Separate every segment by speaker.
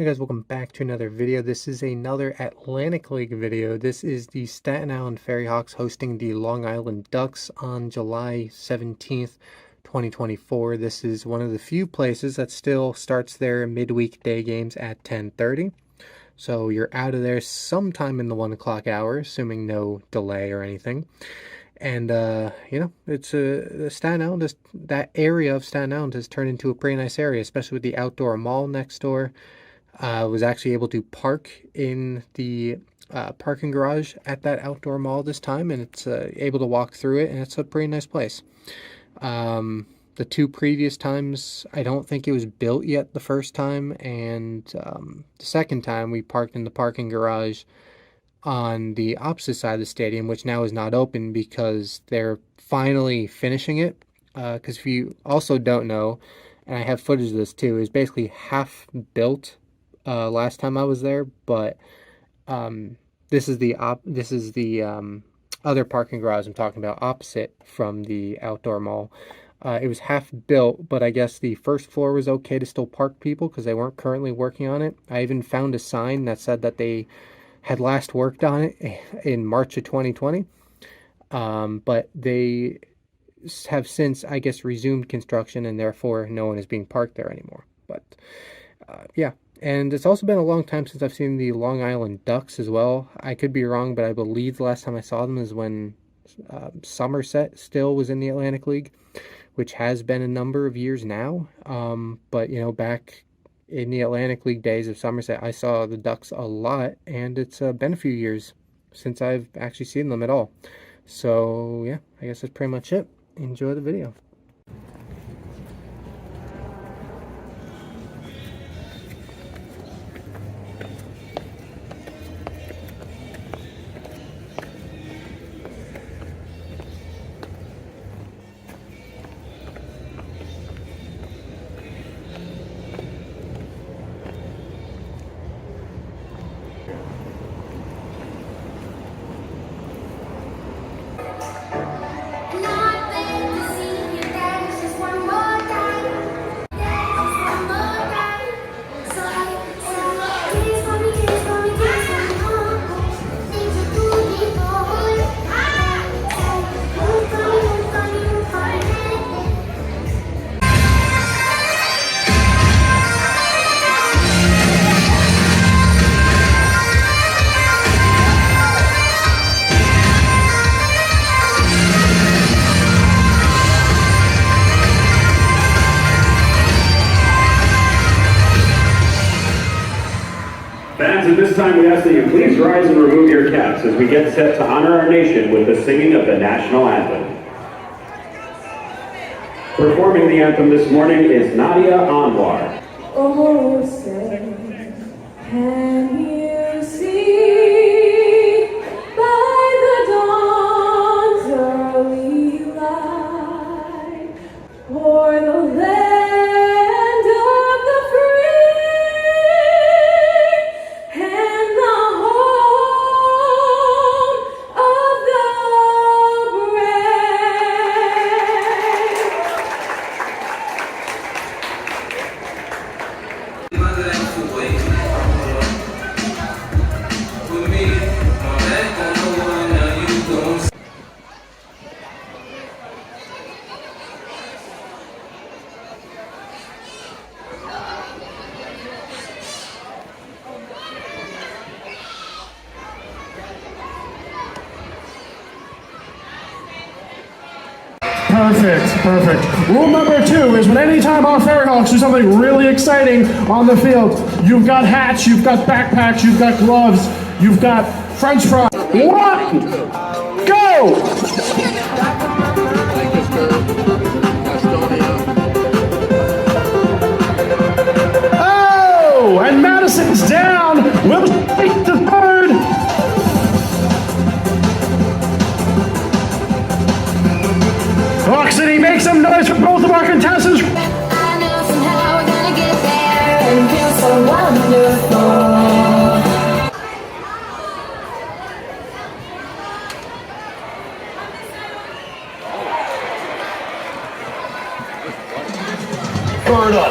Speaker 1: Hey guys, welcome back to another video. This is another Atlantic League video. This is the Staten Island Ferryhawks hosting the Long Island Ducks on July 17th, 2024. This is one of the few places that still starts their midweek day games at 10:30. So you're out of there sometime in the 1 o'clock hour, assuming no delay or anything. And, it's Staten Island, that area of Staten Island has turned into a pretty nice area, especially with the outdoor mall next door. Was actually able to park in the parking garage at that outdoor mall this time, and it's able to walk through it, and it's a pretty nice place. The two previous times, I don't think it was built yet the first time, and the second time we parked in the parking garage on the opposite side of the stadium, which now is not open because they're finally finishing it. Because if you also don't know, and I have footage of this too, is basically half built last time I was there, but this is the other parking garage I'm talking about, opposite from the outdoor mall. It was half built, but I guess the first floor was okay to still park people because they weren't currently working on it. I even found a sign that said that they had last worked on it in March of 2020, but they have since, I guess, resumed construction, and therefore no one is being parked there anymore. But yeah. And it's also been a long time since I've seen the Long Island Ducks as well. I could be wrong, but I believe the last time I saw them is when Somerset still was in the Atlantic League, which has been a number of years now. But, back in the Atlantic League days of Somerset, I saw the Ducks a lot, and it's been a few years since I've actually seen them at all. So, yeah, I guess that's pretty much it. Enjoy the video.
Speaker 2: Fans, at this time we ask that you please rise and remove your caps as we get set to honor our nation with the singing of the national anthem. Performing the anthem this morning is Nadia Anwar.
Speaker 3: Oh, say, can you see by the dawn's early light o'er the land of the free and the home of the
Speaker 4: Perfect. Rule number 2 is when anytime our Ferryhawks do something really exciting on the field, you've got hats, you've got backpacks, you've got gloves, you've got French fries. 1, go! Oh, and Madison's down. We'll take the third. Rock City, make some noise for both of our contestants.
Speaker 3: I know somehow we're gonna get there and feel so wonderful.
Speaker 4: Third up.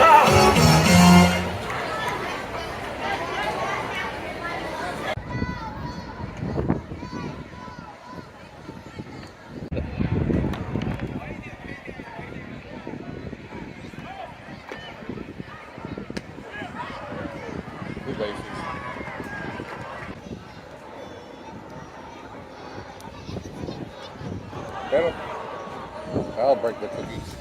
Speaker 5: Don't break the cookies.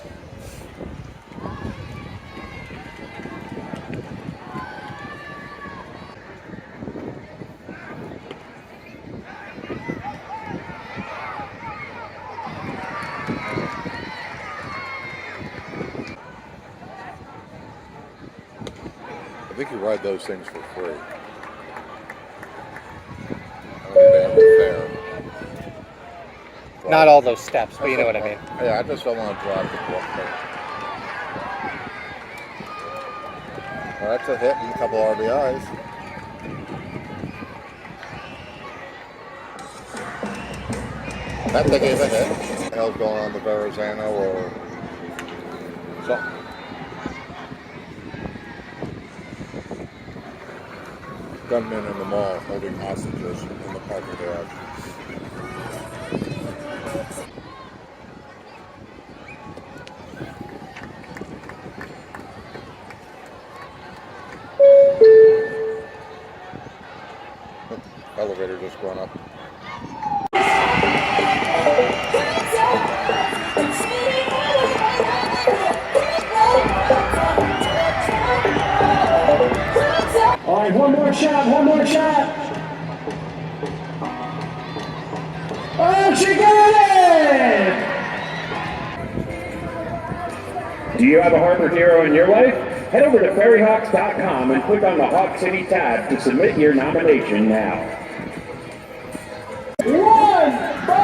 Speaker 5: I think you ride those things for free. I don't think they have a fare.
Speaker 1: Not all those steps, but you know what I mean.
Speaker 5: Yeah, I just don't want to drive the book. Well, that's a hit and a couple RBIs. That they gave a hit. Hell's going on the Verrazano or something. Gunmen in the mall holding hostages in the parking garage. Elevator just going up.
Speaker 4: All right, one more shot, one more shot. Oh, she got it!
Speaker 2: Do you have a harbor hero in your life? Head over to Ferryhawks.com and click on the Hawk City tab to submit your nomination now.
Speaker 4: One, go!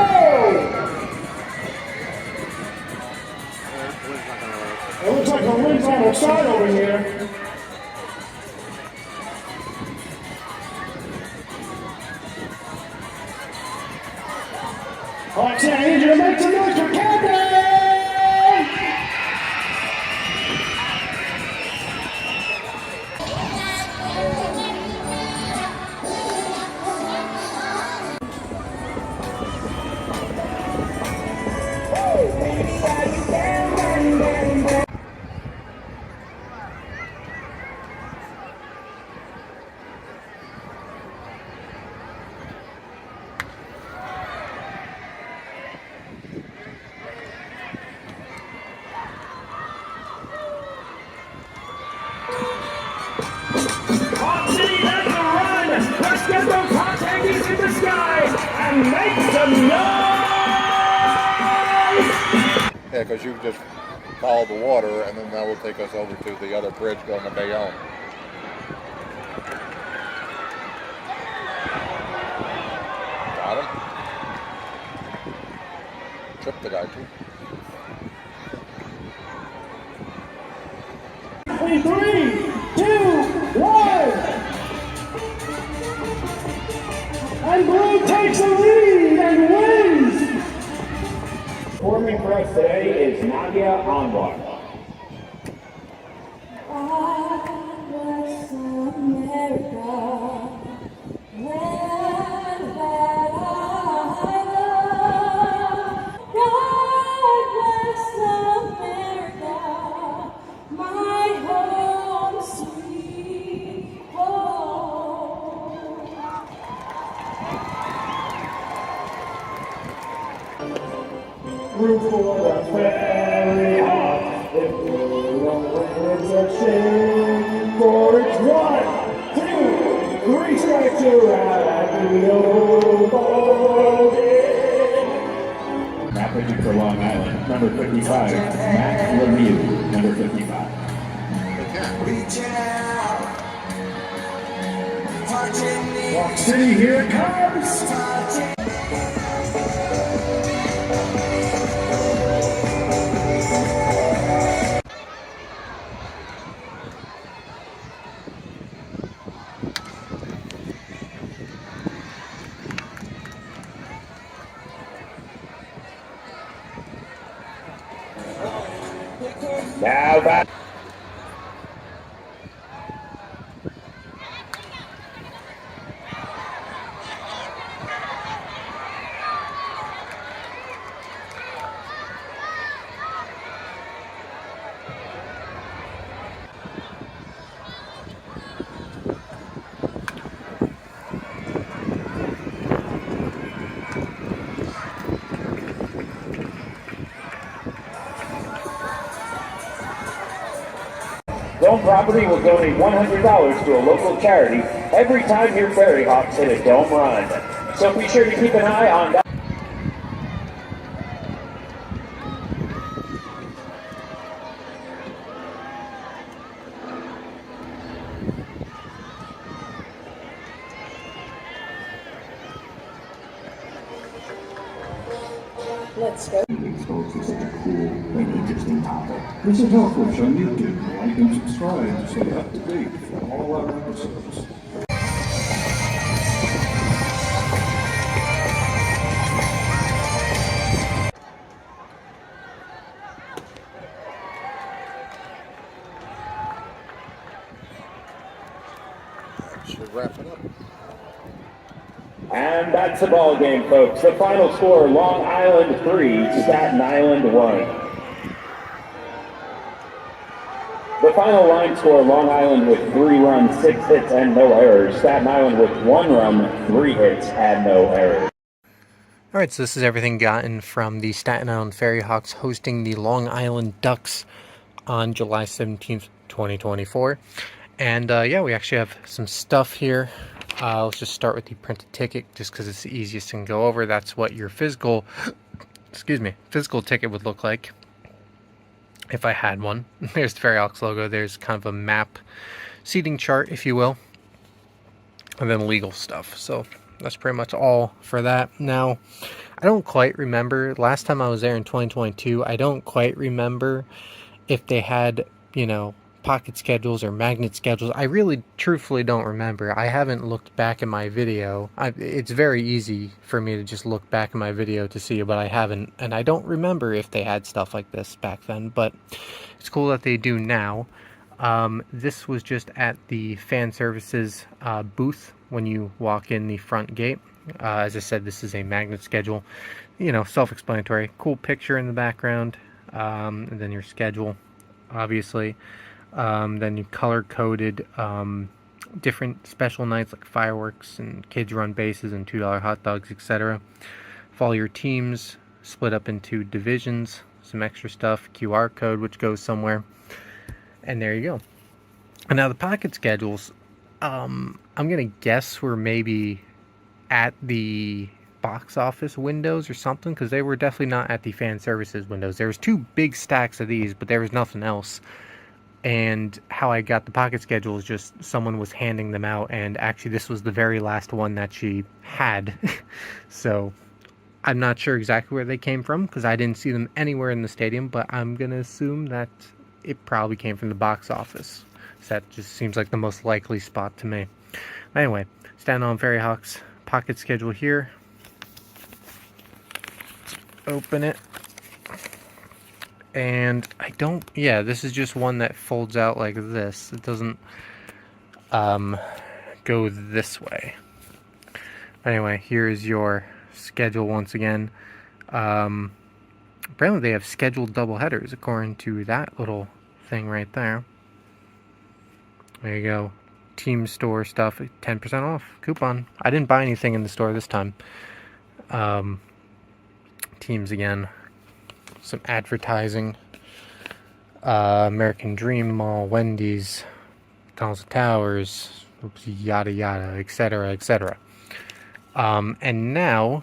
Speaker 4: It looks like the wind's on our side over here. Hawks, I need you to make some noise for Captain!
Speaker 2: Hawk City, that's a run! Let's get those hot tankies in the sky and make some noise!
Speaker 5: Yeah, because you just follow the water, and then that will take us over to the other bridge going to Bayonne. Got him. Tripped the guy too.
Speaker 4: In 3, 2, 1. And Blue takes the lead and wins.
Speaker 2: Performing for us today is Nadia Anwar.
Speaker 3: God bless America. Land that I love. God bless America, my home sweet home.
Speaker 4: Root for the Ferryhawks. If the wins a shame for it's 1, 2, 3 strikes you're out at the old ball game.
Speaker 2: Now pitching for Long Island, number 55, Max Lemieux, number 55.
Speaker 4: Hawk City, here it comes.
Speaker 2: Now back. Dome Property will donate $100 to a local charity every time your Ferryhawks hit a dome run. So be sure to keep an eye on that.
Speaker 3: Let's go.
Speaker 6: Exposed to such a cool and interesting topic. This is helpful, so you can like and subscribe to stay up to date for all our episodes.
Speaker 5: Should wrap it up.
Speaker 2: And that's the ball game, folks. The final score, Long Island 3, Staten Island 1. The final line score, Long Island with 3 runs, 6 hits, and no errors. Staten Island with 1 run, 3 hits, and no errors.
Speaker 1: Alright, so this is everything gotten from the Staten Island Ferryhawks hosting the Long Island Ducks on July 17th, 2024. And yeah, we actually have some stuff here. Let's just start with the printed ticket, just because it's the easiest thing to go over. That's what your physical, physical ticket would look like if I had one. There's the Ferryhawks logo. There's kind of a map, seating chart, if you will, and then legal stuff. So that's pretty much all for that. Now, I don't quite remember. Last time I was there in 2022, I don't quite remember if they had, you know, pocket schedules or magnet schedules. I really truthfully don't remember. I haven't looked back in my video. It's very easy for me to just look back in my video to see, but I haven't, and I don't remember if they had stuff like this back then, but it's cool that they do now. This was just at the fan services booth when you walk in the front gate. As I said, this is a magnet schedule, you know, self-explanatory. Cool picture in the background, and then your schedule, obviously. Then you color-coded different special nights like fireworks and kids run bases and $2 hot dogs, etc. Follow your teams, split up into divisions, some extra stuff, QR code which goes somewhere, and there you go. And now the pocket schedules, I'm gonna guess we're maybe at the box office windows or something, because they were definitely not at the fan services windows. There was 2 big stacks of these, but there was nothing else. And how I got the pocket schedule is just someone was handing them out, and actually this was the very last one that she had. So I'm not sure exactly where they came from, because I didn't see them anywhere in the stadium, but I'm gonna assume that it probably came from the box office. So that just seems like the most likely spot to me. Anyway, Staten Island Ferryhawks pocket schedule here. Open it. And I don't, yeah, this is just one that folds out like this. It doesn't go this way. Anyway, here's your schedule once again. Apparently they have scheduled doubleheaders according to that little thing right there. There you go. Team store stuff, 10% off coupon. I didn't buy anything in the store this time. Teams again. Some advertising, American Dream Mall, Wendy's, McDonald's Towers, yada yada, etc., etc. And now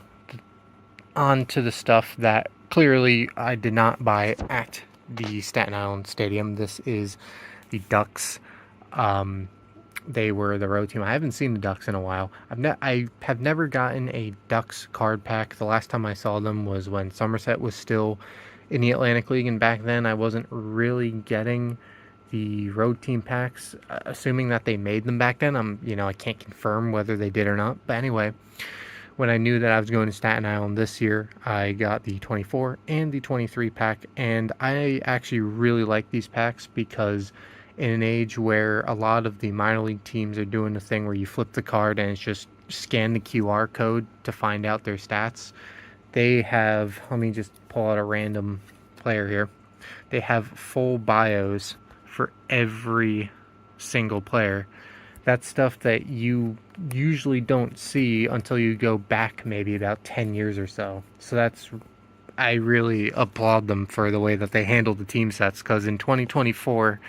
Speaker 1: on to the stuff that clearly I did not buy at the Staten Island Stadium. This is the Ducks. They were the road team. I haven't seen the Ducks in a while. I have never gotten a Ducks card pack. The last time I saw them was when Somerset was still in the Atlantic League, and back then I wasn't really getting the road team packs, assuming that they made them back then. I can't confirm whether they did or not. But anyway, when I knew that I was going to Staten Island this year, I got the 24 and the 23 pack, and I actually really like these packs because in an age where a lot of the minor league teams are doing the thing where you flip the card and it's just scan the QR code to find out their stats, they have, let me just pull out a random player here. They have full bios for every single player. That's stuff that you usually don't see until you go back maybe about 10 years or so. So I really applaud them for the way that they handle the team sets, because in 2024,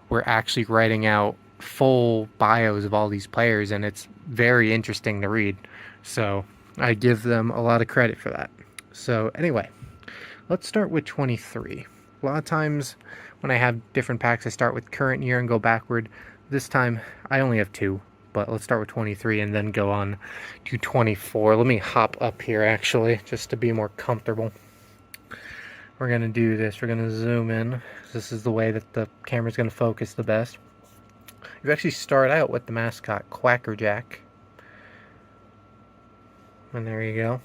Speaker 1: we're actually writing out full bios of all these players, and it's very interesting to read. So I give them a lot of credit for that. So anyway, let's start with 23. A lot of times when I have different packs, I start with current year and go backward. This time I only have 2, but let's start with 23 and then go on to 24. Let me hop up here actually, just to be more comfortable. We're going to do this. We're going to zoom in. This is the way that the camera's going to focus the best. You actually start out with the mascot, Quackerjack. And there you go.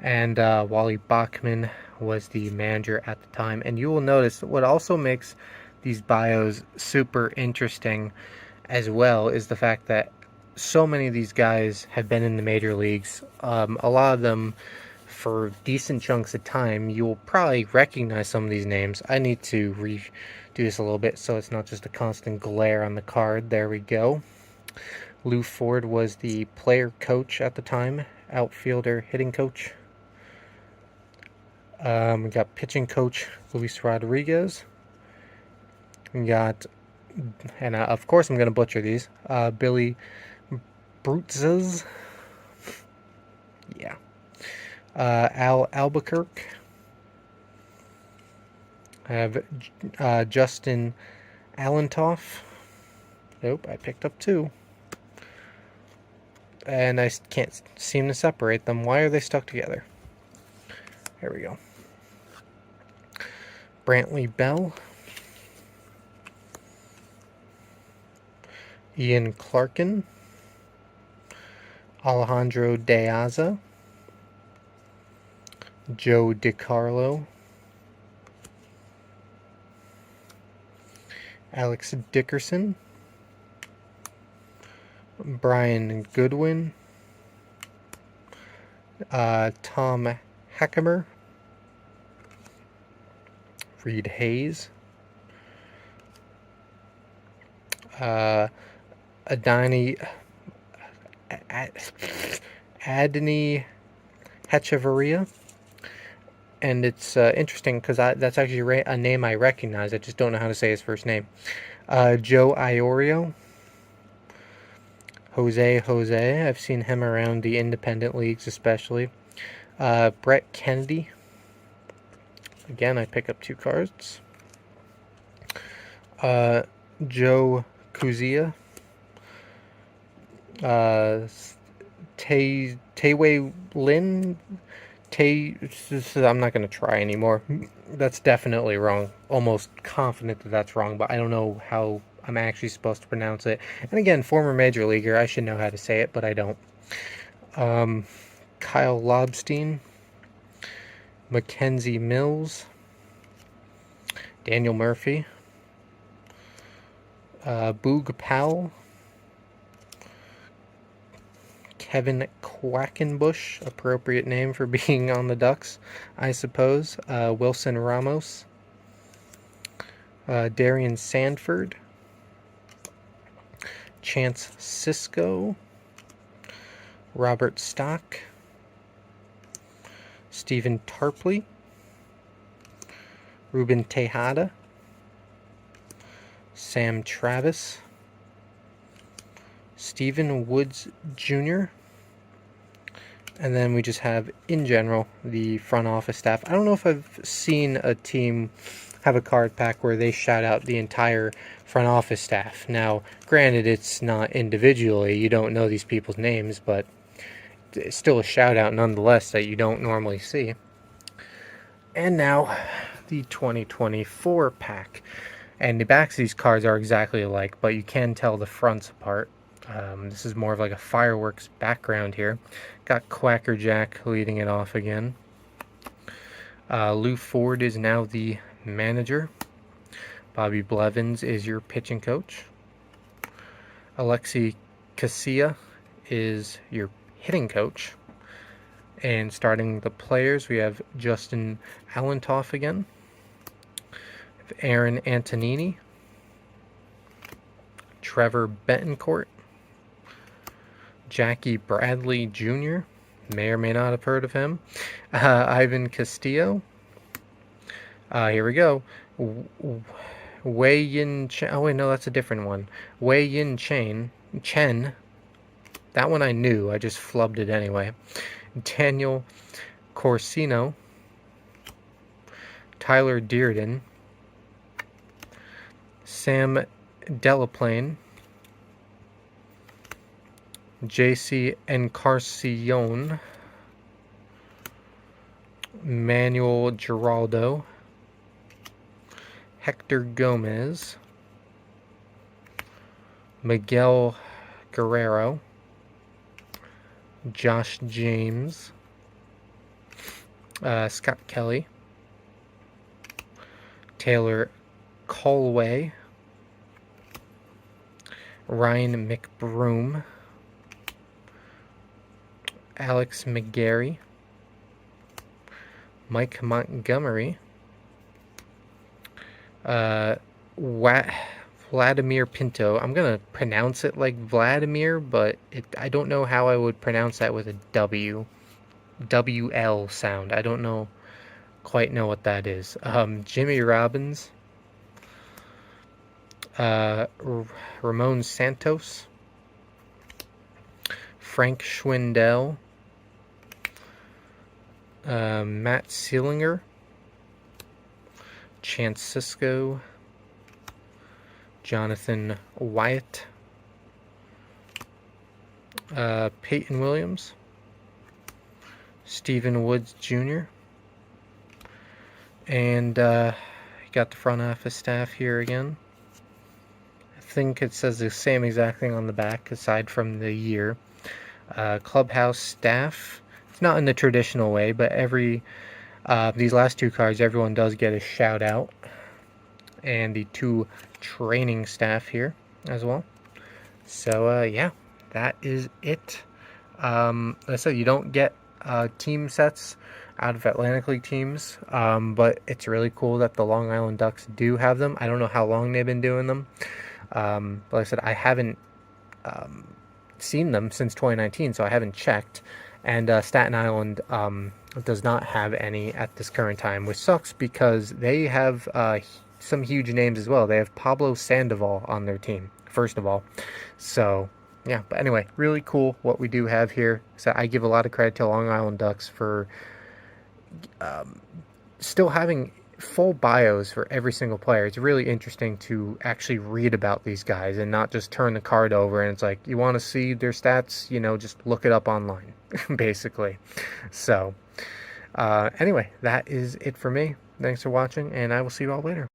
Speaker 1: And Wally Bachman was the manager at the time. And you will notice what also makes these bios super interesting as well is the fact that so many of these guys have been in the major leagues. A lot of them for decent chunks of time. You will probably recognize some of these names. I need to redo this a little bit so it's not just a constant glare on the card. There we go. Lou Ford was the player coach at the time, outfielder, hitting coach. We got pitching coach Luis Rodriguez. We got, and of course I'm going to butcher these, Billy Brutzes. Yeah. Al Albuquerque. I have Justin Allentoff. Nope, I picked up 2. And I can't seem to separate them. Why are they stuck together? There we go. Brantley Bell. Ian Clarkin. Alejandro De Aza. Joe DiCarlo. Alex Dickerson. Brian Goodwin. Tom Hackemer. Reed Hayes. Adani Hechevarria. And it's interesting because that's actually a name I recognize. I just don't know how to say his first name. Joe Iorio. Jose. I've seen him around the independent leagues especially. Brett Kennedy. Again, I pick up 2 cards. Joe Kuzia. Taewei Lin. I'm not going to try anymore. That's definitely wrong. Almost confident that that's wrong, but I don't know how I'm actually supposed to pronounce it. And again, former major leaguer, I should know how to say it, but I don't. Kyle Lobstein. Mackenzie Mills. Daniel Murphy. Boog Powell. Kevin Quackenbush, appropriate name for being on the Ducks, I suppose. Wilson Ramos. Darian Sanford. Chance Sisco. Robert Stock. Stephen Tarpley. Ruben Tejada. Sam Travis. Stephen Woods Jr. And then we just have, in general, the front office staff. I don't know if I've seen a team have a card pack where they shout out the entire front office staff. Now, granted, it's not individually. You don't know these people's names, but it's still a shout out nonetheless that you don't normally see. And now, the 2024 pack. And the backs of these cards are exactly alike, but you can tell the fronts apart. This is more of like a fireworks background here. Got Quackerjack leading it off again. Lou Ford is now the manager. Bobby Blevins is your pitching coach. Alexi Casilla is your hitting coach. And starting the players, we have Justin Allentoff again. Aaron Antonini. Trevor Betancourt. Jackie Bradley Jr. May or may not have heard of him. Ivan Castillo. Here we go. Wei Yin Chen. Oh wait, no, that's a different one. Wei Yin Chen. That one I knew. I just flubbed it anyway. Daniel Corsino. Tyler Dearden. Sam Delaplane. JC Encarnacion. Manuel Giraldo. Hector Gomez. Miguel Guerrero. Josh James. Scott Kelly. Taylor Colway. Ryan McBroom. Alex McGarry. Mike Montgomery. Vladimir Pinto. I'm gonna pronounce it like Vladimir, but I don't know how I would pronounce that with a WL sound. I don't quite know what that is. Jimmy Robbins. Ramon Santos. Frank Schwindel. Matt Seelinger. Chance Cisco. Jonathan Wyatt. Peyton Williams. Stephen Woods Jr. And got the front office staff here again. I think it says the same exact thing on the back aside from the year. Clubhouse staff. It's not in the traditional way, but these last two cards, everyone does get a shout out. And the two training staff here as well. So yeah, that is it. Like I said, you don't get team sets out of Atlantic League teams, but it's really cool that the Long Island Ducks do have them. I don't know how long they've been doing them. But like I said, I haven't seen them since 2019, so I haven't checked. And Staten Island does not have any at this current time, which sucks because they have some huge names as well. They have Pablo Sandoval on their team, first of all. So yeah, but anyway, really cool what we do have here. So I give a lot of credit to Long Island Ducks for still having full bios for every single player. It's really interesting to actually read about these guys and not just turn the card over and it's like, you want to see their stats, just look it up online, basically. So anyway, that is it for me. Thanks for watching, and I will see you all later.